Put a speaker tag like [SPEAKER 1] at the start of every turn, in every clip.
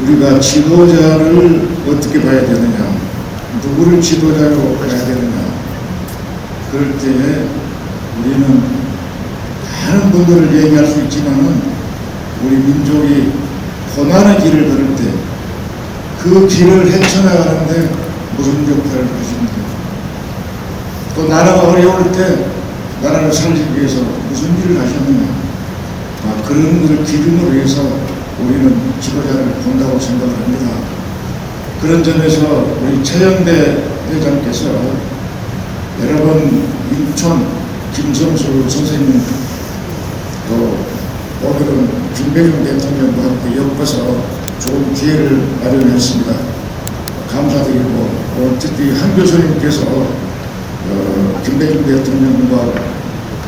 [SPEAKER 1] 우리가 지도자를 어떻게 봐야 되느냐, 누구를 지도자로 봐야 되느냐, 그럴 때에 우리는 많은 분들을 얘기할 수 있지만은 우리 민족이 고난의 길을 걸을 때 그 길을 헤쳐나가는데 무슨 역할을 하십니까? 또 나라가 어려울 때 나라를 살리기 위해서 무슨 일을 하셨느냐, 그런 것을 기준으로 해서 우리는 지도자를 본다고 생각을 합니다. 그런 점에서 우리 최영대 회장께서 여러 번 인천 김성수 선생님, 또 오늘은 김대중 대통령과 함께 엮어서 좋은 기회를 마련했습니다. 감사드리고, 특히 한 교수님께서 김대중 대통령과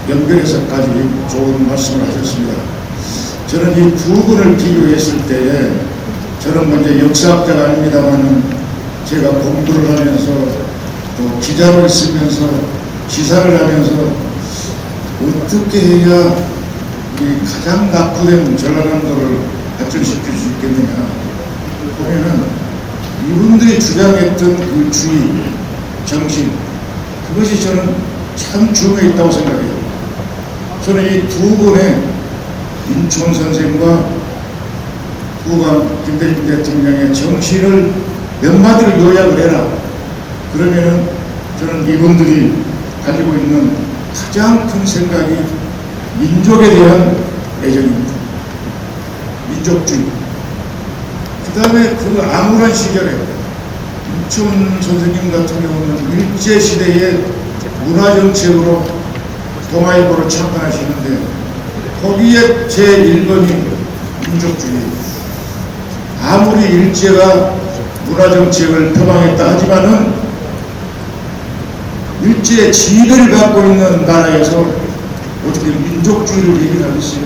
[SPEAKER 1] 연결해서까지 좋은 말씀을 하셨습니다. 저는 이 두 분을 비교했을 때에, 저는 먼저 역사학자가 아닙니다만 제가 공부를 하면서 또 기자로 있으면서 시사를 하면서 어떻게 해야 이 가장 낙후된 전라남도를 발전시킬 수 있겠느냐 보면은 이분들이 주장했던 그 주의, 정신, 그것이 저는 참 중요해 있다고 생각해요. 저는 이 두 분의 인천 선생과 후광 김대중 대통령의 정신을 몇 마디로 요약을 해라, 그러면은 저는 이분들이 가지고 있는 가장 큰 생각이 민족에 대한 애정입니다. 민족주의. 그 다음에 그 암울한 시절에 인천 선생님 같은 경우는 일제시대의 문화정책으로 동아일보를 창간하시는데 거기에 제1번이 민족주의. 아무리 일제가 문화정책을 표방했다 하지만은 일제의 지배를 갖고 있는 나라에서 어떻게 민족주의를 얘기를 하겠어요?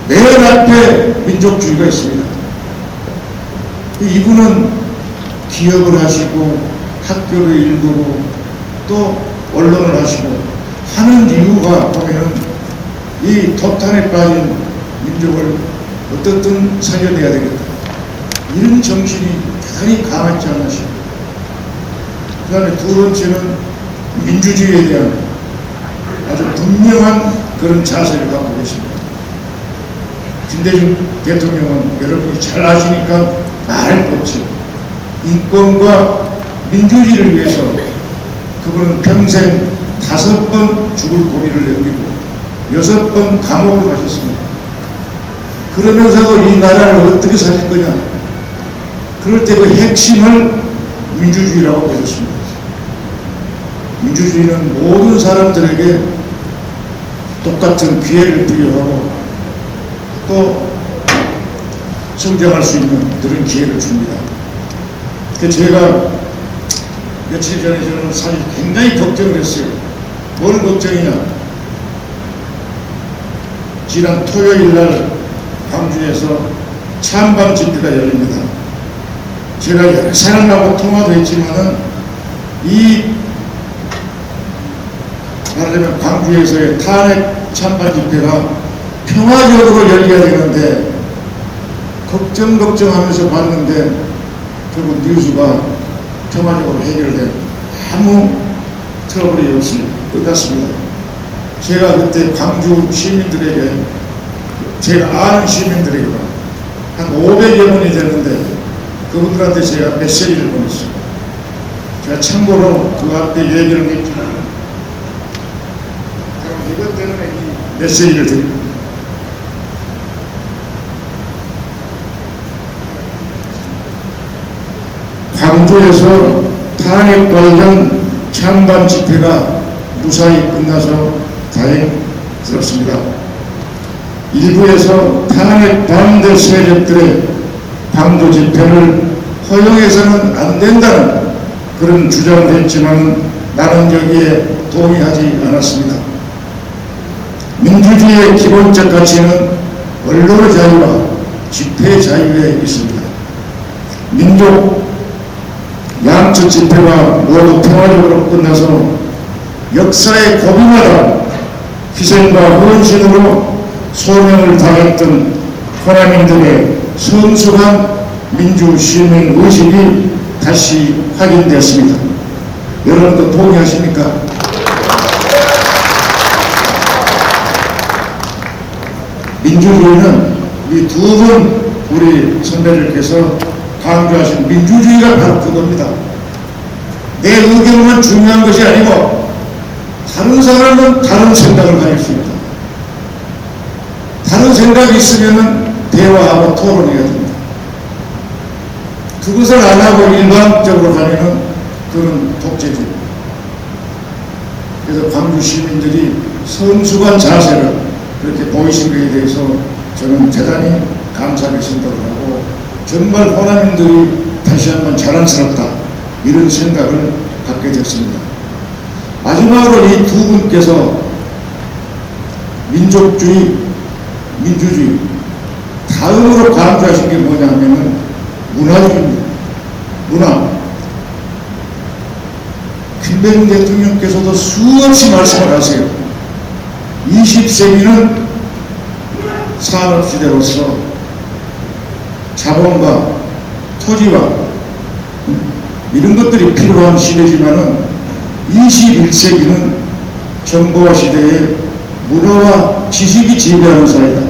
[SPEAKER 1] 맨 앞에 민족주의가 있습니다. 이분은 기업을 하시고 학교를 일구고 또 언론을 하시고 하는 이유가 보면은 이 도탄에 빠진 민족을 어떻든 살려내야 되겠다, 이런 정신이 대단히 강하지 않나 싶어요. 그 다음에 두 번째는 민주주의에 대한 아주 분명한 그런 자세를 갖고 계십니다. 김대중 대통령은 여러분이 잘 아시니까 말할 것 없이 인권과 민주주의를 위해서 그분은 평생 5번 죽을 고비를 넘기고 6번 감옥을 가셨습니다. 그러면서도 이 나라를 어떻게 살릴 거냐, 그럴 때 그 핵심을 민주주의라고 보셨습니다. 민주주의는 모든 사람들에게 똑같은 기회를 부여하고 또 성장할 수 있는 그런 기회를 줍니다. 제가 며칠 전에 저는 사실 굉장히 걱정을 했어요. 뭘 걱정이냐, 지난 토요일 날 광주에서 찬반 집회가 열립니다. 제가 여러 사람하고 통화도 했지만은 이 말하자면 광주에서의 탄핵 찬반 집회가 평화적으로 열려야 되는데 걱정하면서 봤는데 결국 뉴스가 평화적으로 해결된 아무 트러블이 없이 끝났습니다. 제가 그때 광주 시민들에게, 제가 아는 시민들에게 한 500여 명이 됐는데 그분들한테 제가 메시지를 보냈어요. 제가 참고로 그 앞에 얘기를 했지만 이것 때문에 이 메시지를 드립니다. 광주에서 탄핵 관련 찬반 집회가 무사히 끝나서 다행스럽습니다. 일부에서 탄핵 반대 세력들의 광주 집회를 허용해서는 안 된다는 그런 주장을 했지만 나는 여기에 동의하지 않았습니다. 민주주의의 기본적 가치는 언론의 자유와 집회 자유에 있습니다. 민족 양측 집회가 모두 평화적으로 끝나서 역사의 고비마다 희생과 헌신으로 소명을 다했던 호남인들의 성숙한 민주시민 의식이 다시 확인되었습니다. 여러분도 동의하십니까? 민주주의는 이 두 분 우리 선배들께서 강조하신 민주주의가 바로 그겁니다. 내 의견만 중요한 것이 아니고 다른 사람은 다른 생각을 가질 수 있다. 다른 생각이 있으면 대화하고 토론해야 됩니다. 그것을 안 하고 일방적으로 가면은 그건 독재주의. 그래서 광주 시민들이 성숙한 자세를 그렇게 보이신 것에 대해서 저는 대단히 감사하게 생각을 하고 정말 호남인들이 다시 한번 자랑스럽다 이런 생각을 갖게 됐습니다. 마지막으로 이 두 분께서 민족주의, 민주주의 다음으로 강조하신 게 뭐냐면은 문화주의입니다. 문화. 김대중 대통령께서도 수없이 말씀을 하세요. 20세기는 산업시대로서 자본과 토지와 이런 것들이 필요한 시대지만은 21세기는 정보화 시대에 문화와 지식이 지배하는 사회다.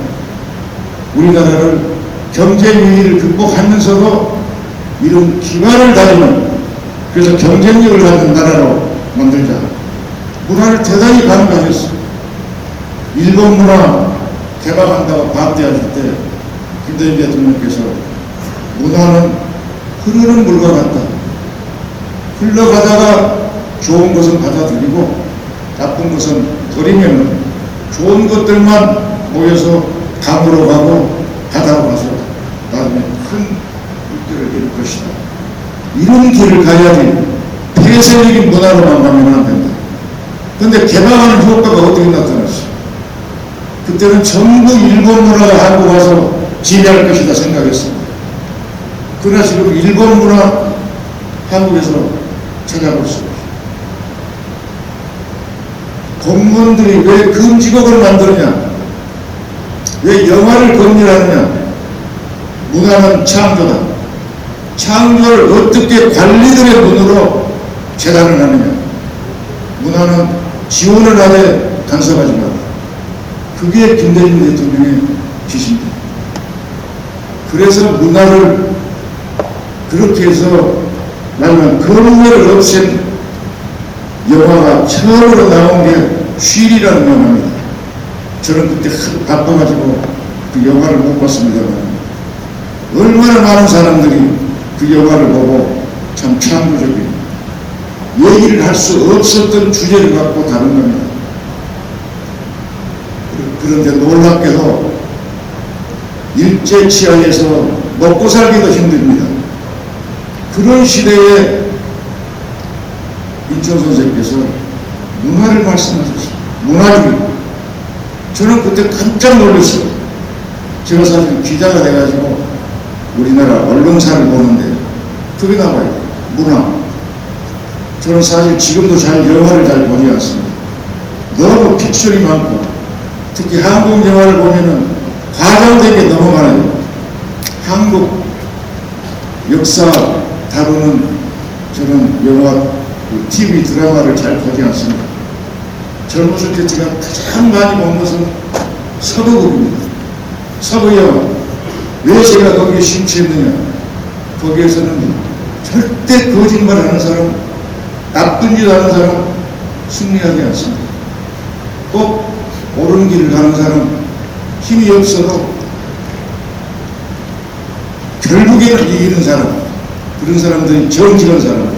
[SPEAKER 1] 우리나라를 경제 위기를 극복하면서도 이런 기반을 다지는, 그래서 경쟁력을 갖는 나라로 만들자. 문화를 대단히 강조하셨어요. 일본 문화 개방한다고 반대하실 때 김대중 대통령께서 문화는 흐르는 물과 같다. 흘러가다가 좋은 것은 받아들이고 나쁜 것은 버리면 좋은 것들만 모여서 강으로 가고 바다로 가서 나중에 큰 물결을 이룰 것이다. 이런 길을 가야지 폐쇄적인 문화로만 가면 안 된다. 그런데 개방하는 효과가 어떻게 나타났어? 그때는 전부 일본 문화가 한국 와서 지배할 것이다 생각했습니다. 그러나 지금 일본 문화 한국에서 찾아볼 수 없어요. 공무원들이 왜 금지곡을 만드느냐? 왜 영화를 금지하느냐? 문화는 창조다. 창조를 어떻게 관리들의 눈으로 재단을 하느냐? 문화는 지원을 하되 간섭하지 마라. 그게 김대중 대통령의 지시입니다. 그래서 문화를 그렇게 해서 나는 검열을 없앤 영화가 처음으로 나온 게 쉴이라는 영화입니다. 저는 그때 바빠가지고 그 영화를 못 봤습니다만 얼마나 많은 사람들이 그 영화를 보고 참 창조적인 얘기를 할 수 없었던 주제를 갖고 다룬 겁니다. 그런데 놀랍게도 일제 치하에서 먹고 살기도 힘듭니다. 그런 시대에 인천 선생님께서 문화를 말씀하셨어요. 문화주의. 저는 그때 깜짝 놀랐어요. 제가 사실 기자가 돼가지고 우리나라 언론사를 보는데 그게 나와요. 문화. 저는 사실 지금도 잘 영화를 잘 보지 않습니다. 너무 픽션이 많고 특히 한국 영화를 보면은 과장된 게 너무 많아요. 한국 역사 다루는 저는 영화, TV 드라마를 잘 보지 않습니다. 젊었을 때 제가 가장 많이 본 것은 서부극입니다. 서부 영화. 왜 제가 거기에 심취했느냐? 거기에서는 절대 거짓말하는 사람, 나쁜 짓 하는 사람 승리하지 않습니다. 꼭 옳은 길을 가는 사람, 힘이 없어도 결국에는 이기는 사람, 그런 사람들이 정직한 사람.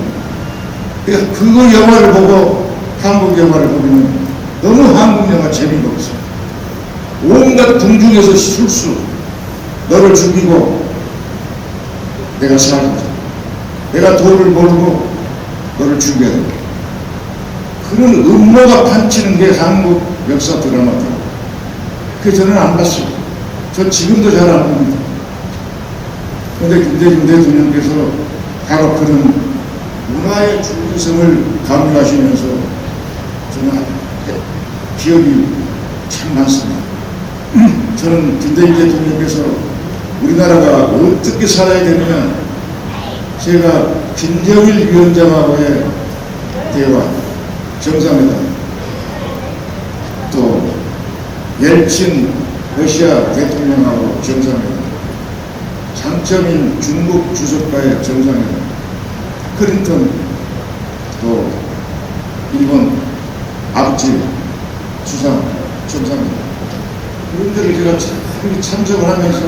[SPEAKER 1] 그러니까 그거 영화를 보고 한국 영화를 보면 너무 한국 영화 재미가 없어요. 온갖 궁중에서 술수, 너를 죽이고 내가 살고, 내가 돈을 벌고 너를 죽여야 돼. 그런 음모가 판치는 게 한국 역사 드라마더라고요. 그래서 저는 안 봤어요. 저 지금도 잘 안 봅니다. 그런데 김대중 대통령께서 바로 그런 문화의 중요성을 강조하시면서 저는 기억이 참 많습니다. 저는 김대중 대통령께서 우리나라가 어떻게 살아야 되느냐, 제가 김정일 위원장하고의 대화, 정상회담, 또 옐친 러시아 대통령하고 정상회담, 장점인 중국 주석과의 정상회담, 클린턴 또 일본 아버지 수상 정상회담, 이런 데를 제가 참석을 하면서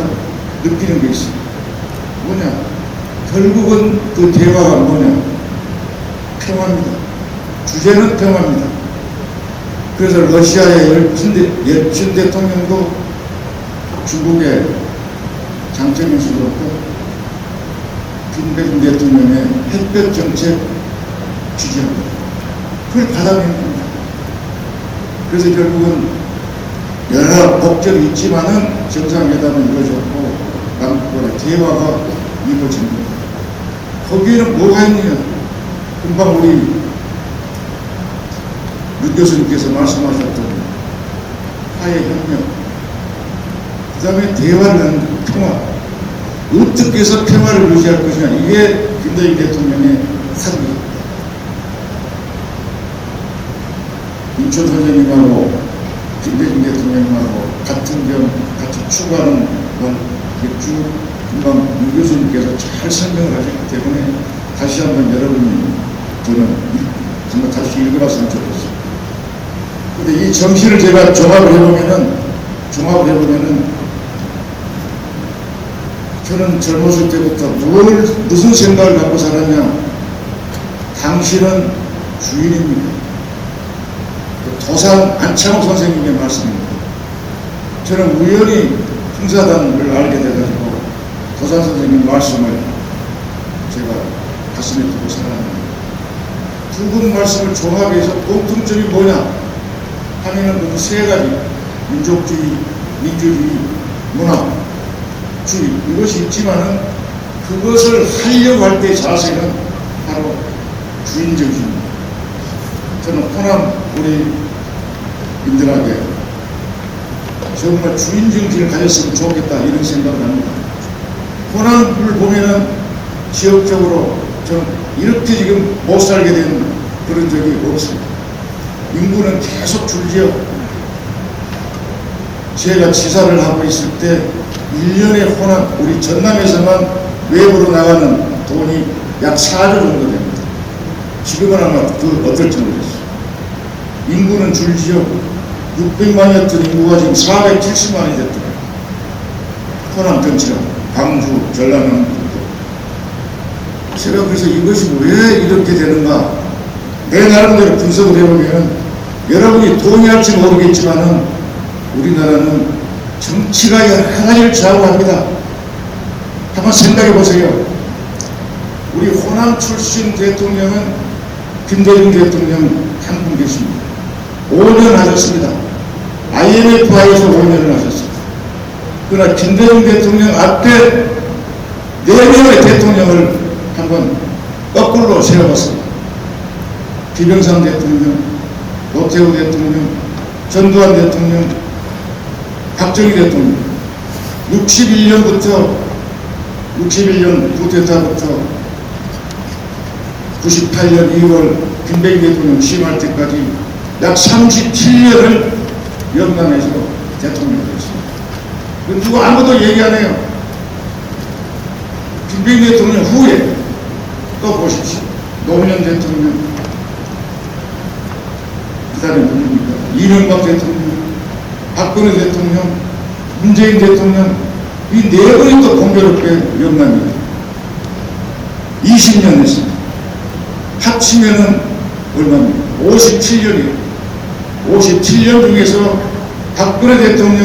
[SPEAKER 1] 느끼는 게 있습니다. 뭐냐, 결국은 그 대화가 뭐냐, 평화입니다. 주제는 평화입니다. 그래서 러시아의 옐친 대통령도 중국의 장점인수도 없고, 김대중 대통령의 햇볕 정책 지지합니다. 그걸 받아내는 겁니다. 그래서 결국은 여러 목적이 있지만은 정상회담은 이루어졌고 남북간의 대화가 이루어진 겁니다. 거기에는 뭐가 있느냐? 금방 우리 윤 교수님께서 말씀하셨던 화해협력, 그 다음에 대화를 하는 평화, 어떻게 해서 평화를 유지할 것이냐, 이게 김대중 대통령의 사고입니다. 인천 선생님하고 김대중 대통령하고 같은 점 같이 추구하는 건 쭉 금방 윤 교수님께서 잘 설명을 하셨기 때문에 다시 한번 여러분이 저는 정말 다시 읽어봤으면 좋겠습니다. 근데 이 정신을 제가 종합을 해보면은 저는 젊었을 때부터 무슨 생각을 갖고 살았냐, 당신은 주인입니다. 도산 안창호 선생님의 말씀입니다. 저는 우연히 풍사단을 알게 돼가지고 도산 선생님 말씀을 제가 가슴에 두고 살았는데, 두 분 말씀을 종합해서 공통점이 뭐냐 하면은 그 세 가지, 민족주의, 민주주의, 문화주의, 이것이 있지만은 그것을 하려고 할 때의 자세는 바로 주인정신입니다. 저는 호남 우리 인들에게 정말 주인정신을 가졌으면 좋겠다, 이런 생각을 합니다. 호남을 보면은 지역적으로 저는 이렇게 지금 못 살게 된 그런 적이 없습니다. 인구는 계속 줄지요. 제가 지사를 하고 있을 때 1년에 호남, 우리 전남에서만 외부로 나가는 돈이 약 4조 정도 됩니다. 지금은 아마 그 어떨지 모르겠어요. 인구는 줄지요. 600만이었던 인구가 지금 470만이 됐더라고요. 호남 전체가, 광주, 전라남도. 제가 그래서 이것이 왜 이렇게 되는가, 내 나름대로 분석을 해보면, 여러분이 동의할지 모르겠지만은 우리나라는 정치가 여러 가지를 좌우합니다. 한번 생각해 보세요. 우리 호남 출신 대통령은 김대중 대통령 한 분 계십니다. 5년 하셨습니다. IMF하에서 5년을 하셨습니다. 그러나 김대중 대통령 앞에 4명의 대통령을 한번 거꾸로 세워봤습니다. 김영삼 대통령, 노태우 대통령, 전두환 대통령, 박정희 대통령. 61년 쿠데타부터 98년 2월 김대중 대통령 취임할 때까지 약 37년을 영남에서 대통령이 됐습니다. 누구 아무도 얘기 안 해요. 김대중 대통령 후에 또 보십시오. 노무현 대통령, 그 다음에 누굽니까? 이명박 대통령, 박근혜 대통령, 문재인 대통령, 이 네 분이 또 공교롭게 영남입니다. 20년 했습니다. 합치면은 얼마입니까? 57년이에요. 57년 중에서 박근혜 대통령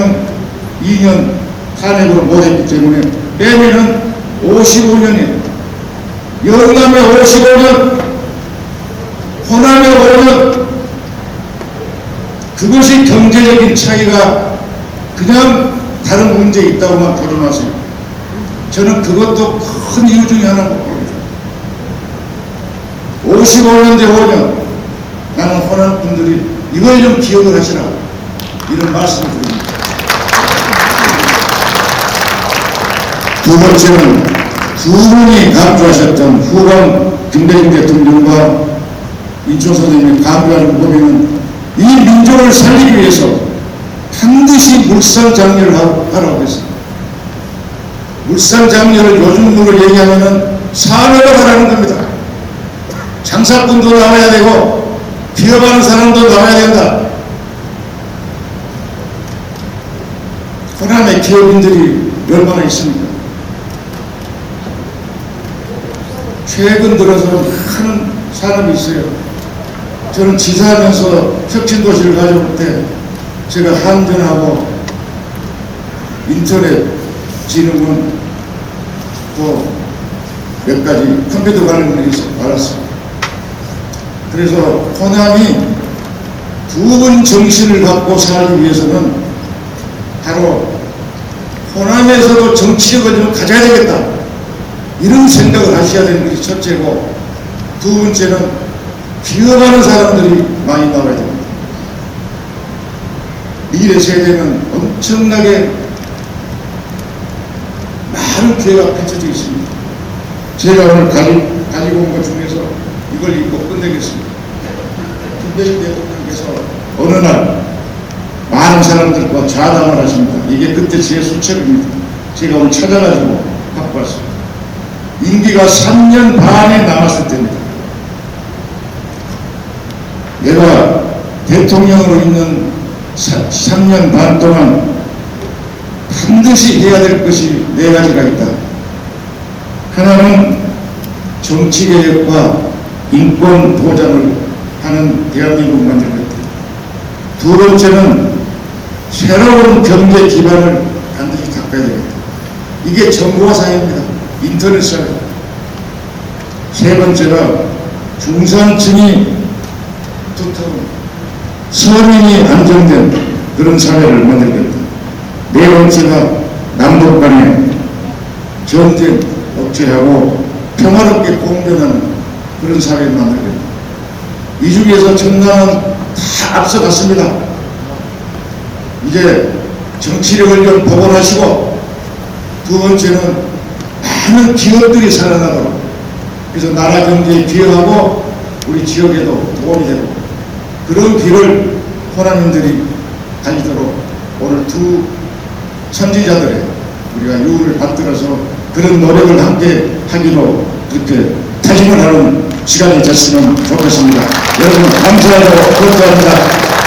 [SPEAKER 1] 2년 탄핵을 못했기 때문에 빼면은 55년이에요. 영남에 55년, 호남에 5년. 그것이 경제적인 차이가 그냥 다른 문제 있다고만 보지 마세요. 저는 그것도 큰 이유 중에 하나라고 봅니다. 55년 대 5년, 나는 호남 분들이 이걸 좀 기억을 하시라, 이런 말씀을 드립니다. 두 번째는 두 분이 강조하셨던 후방 김대중 대통령과 인천 선생님이 강조하는 법에는 이 민족을 살리기 위해서 반드시 물상장려를 하라고 했습니다. 물상장려를 요즘으로 얘기하면은 사회가 바라는 겁니다. 장사꾼도 나와야 되고 기업하는 사람도 나와야 된다. 호남의 기업인들이 얼마나 있습니까? 최근 들어서 하는 산업이 있어요. 저는 지사하면서 혁신도시를 가져올 때 제가 한전하고 인터넷 진흥원 또 몇 가지 컴퓨터 관련을 알았습니다. 그래서 호남이 두 번 정신을 갖고 살기 위해서는 바로 호남에서도 정치력을 좀 가져야 되겠다, 이런 생각을 하셔야 되는 것이 첫째고, 두 번째는 기업하는 사람들이 많이 나와야 됩니다. 미래 세대는 엄청나게 많은 기회가 펼쳐져 있습니다. 제가 오늘 가지고 온 것 중에서 이걸 읽고 끝내겠습니다. 김대중 대통령께서 어느 날 많은 사람들과 좌담을 하십니다. 이게 그때 제 수첩입니다. 제가 오늘 찾아가지고 갖고 왔습니다. 임기가 3년 반에 남았을 때입니다. 내가 대통령으로 있는 3년 반 동안 반드시 해야 될 것이 4가지가 있다. 하나는 정치개혁과 인권 보장을 하는 대한민국 만들겠다. 두 번째는 새로운 경제 기반을 반드시 닦아야 되겠다. 이게 정보화 사회입니다. 인터넷 사회. 세 번째가 중산층이 두터운 서민이 안정된 그런 사회를 만들겠다. 네 번째가 남북 간의 전쟁 억제하고 평화롭게 공존하는 그런 사회를 만들겠다. 이 중에서 전남은 다 앞서갔습니다. 이제 정치력을 좀 복원하시고, 두 번째는 많은 기업들이 살아나도록, 그래서 나라 경제에 기여하고 우리 지역에도 도움이 되고, 그런 길을 호남인들이 달리도록 오늘 두 선지자들의 우리가 유를 받들어서 그런 노력을 함께 하기로 그렇게 다짐을 하는 시간이 됐으면 좋겠습니다. 여러분 감사하고 감사합니다.